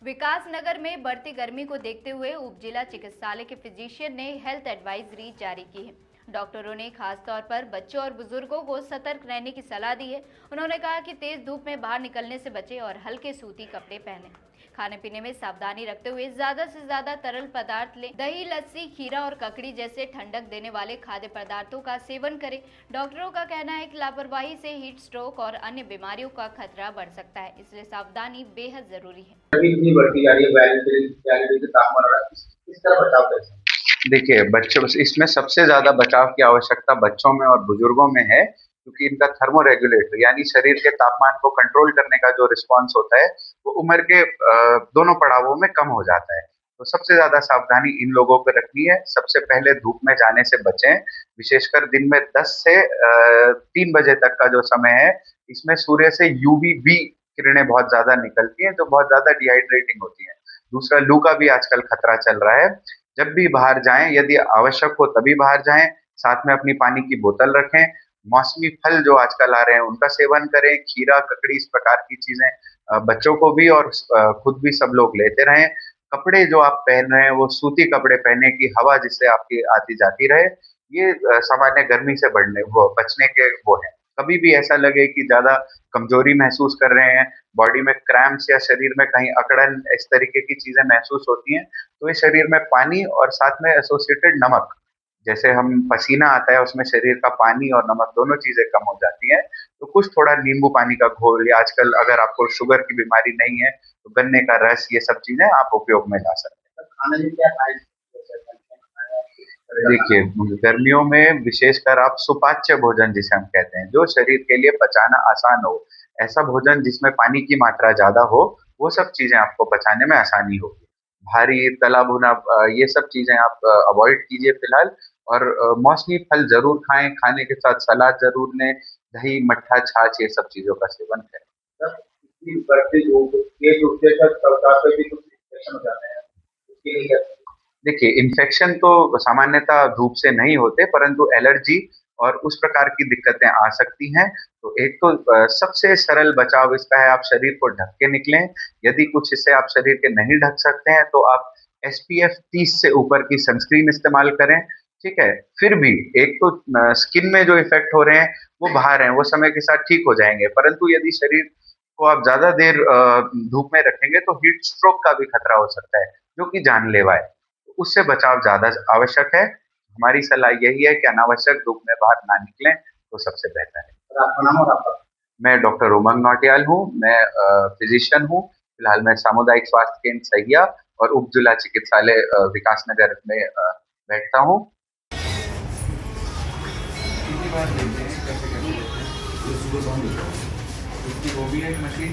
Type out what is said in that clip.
विकास नगर में बढ़ती गर्मी को देखते हुए उप जिला चिकित्सालय के फिजिशियन ने हेल्थ एडवाइजरी जारी की है। डॉक्टरों ने खासतौर पर बच्चों और बुजुर्गों को सतर्क रहने की सलाह दी है। उन्होंने कहा कि तेज धूप में बाहर निकलने से बचें और हल्के सूती कपड़े पहनें। खाने पीने में सावधानी रखते हुए ज्यादा से ज्यादा तरल पदार्थ लें। दही, लस्सी, खीरा और ककड़ी जैसे ठंडक देने वाले खाद्य पदार्थों का सेवन करें। डॉक्टरों का कहना है कि लापरवाही से हीट स्ट्रोक और अन्य बीमारियों का खतरा बढ़ सकता है, इसलिए सावधानी बेहद जरूरी है। इतनी बढ़ती जा रही है, 42 डिग्री तापमान हो रहा है, किस तरह बचाव कैसे? देखिए, बच्चों इसमें सबसे ज़्यादा बचाव की आवश्यकता बच्चों में और बुजुर्गों में है, क्योंकि इनका थर्मोरेगुलेटर यानी शरीर के तापमान को कंट्रोल करने का जो रिस्पॉन्स होता है, वो उम्र के दोनों पड़ावों में कम हो जाता है। तो सबसे ज़्यादा सावधानी इन लोगों को रखनी है। सबसे पहले धूप में जाने से बचें, विशेषकर दिन में 10 से 3 बजे तक का जो समय है, इसमें सूर्य से यूवीबी किरणें बहुत ज़्यादा निकलती हैं, जो बहुत ज़्यादा डिहाइड्रेटिंग होती हैं। दूसरा, लू का भी आजकल खतरा चल रहा है। जब भी बाहर जाएं, यदि आवश्यक हो तभी बाहर जाएं, साथ में अपनी पानी की बोतल रखें। मौसमी फल जो आजकल आ रहे हैं उनका सेवन करें, खीरा, ककड़ी, इस प्रकार की चीजें बच्चों को भी और खुद भी सब लोग लेते रहें। कपड़े जो आप पहन रहे हैं वो सूती कपड़े पहने की हवा जिससे आपकी आती जाती रहे। ये सामान्य गर्मी से बचने के वो है। कभी भी ऐसा लगे कि ज्यादा कमजोरी महसूस कर रहे हैं, बॉडी में क्रैम्प्स या शरीर में कहीं अकड़न, इस तरीके की चीजें महसूस होती हैं, तो इस शरीर में पानी और साथ में एसोसिएटेड नमक, जैसे हम पसीना आता है उसमें शरीर का पानी और नमक दोनों चीजें कम हो जाती हैं। तो कुछ थोड़ा नींबू पानी का घोल, या आजकल अगर आपको शुगर की बीमारी नहीं है तो गन्ने का रस, ये सब चीजें आप उपयोग में ला सकते हैं। खाने में क्या खाएं? देखिए, गर्मियों में विशेषकर आप सुपाच्य भोजन जिसे हम कहते हैं, जो शरीर के लिए पचाना आसान हो, ऐसा भोजन जिसमें पानी की मात्रा ज्यादा हो, वो सब चीजें आपको पचाने में आसानी होगी। भारी तला भुना ये सब चीजें आप अवॉइड कीजिए फिलहाल। और मौसमी फल जरूर खाएं, खाने के साथ सलाद जरूर लें, दही, मट्ठा, छाछ, ये सब चीजों का सेवन करें। इतनी बढ़ती धूप, तेज धूप से त्वचा पे भी कुछ इन्फेक्शन हो जाते हैं, उसके लिए क्या? देखिए, इन्फेक्शन तो सामान्यतः धूप से नहीं होते, परंतु एलर्जी और उस प्रकार की दिक्कतें आ सकती हैं। तो एक तो सबसे सरल बचाव इसका है, आप शरीर को ढक के निकलें। यदि कुछ इससे आप शरीर के नहीं ढक सकते हैं तो आप एसपीएफ 30 से ऊपर की सनस्क्रीन इस्तेमाल करें, ठीक है? फिर भी एक तो स्किन में जो इफेक्ट हो रहे हैं वो बाहर हैं, वो समय के साथ ठीक हो जाएंगे, परंतु यदि शरीर को आप ज्यादा देर धूप में रखेंगे तो हीट स्ट्रोक का भी खतरा हो सकता है, जो कि जानलेवा है। उससे बचाव ज्यादा आवश्यक है। हमारी सलाह यही है कि अनावश्यक धूप में बाहर ना निकलें तो सबसे बेहतर है। और आपका नाम और आपका? मैं डॉक्टर उमंग नौटियाल हूँ। मैं फिजिशियन हूँ। फिलहाल मैं सामुदायिक स्वास्थ्य केंद्र सहिया और उप जिला चिकित्सालय विकास नगर में बैठता हूँ। वो भी एक मशीन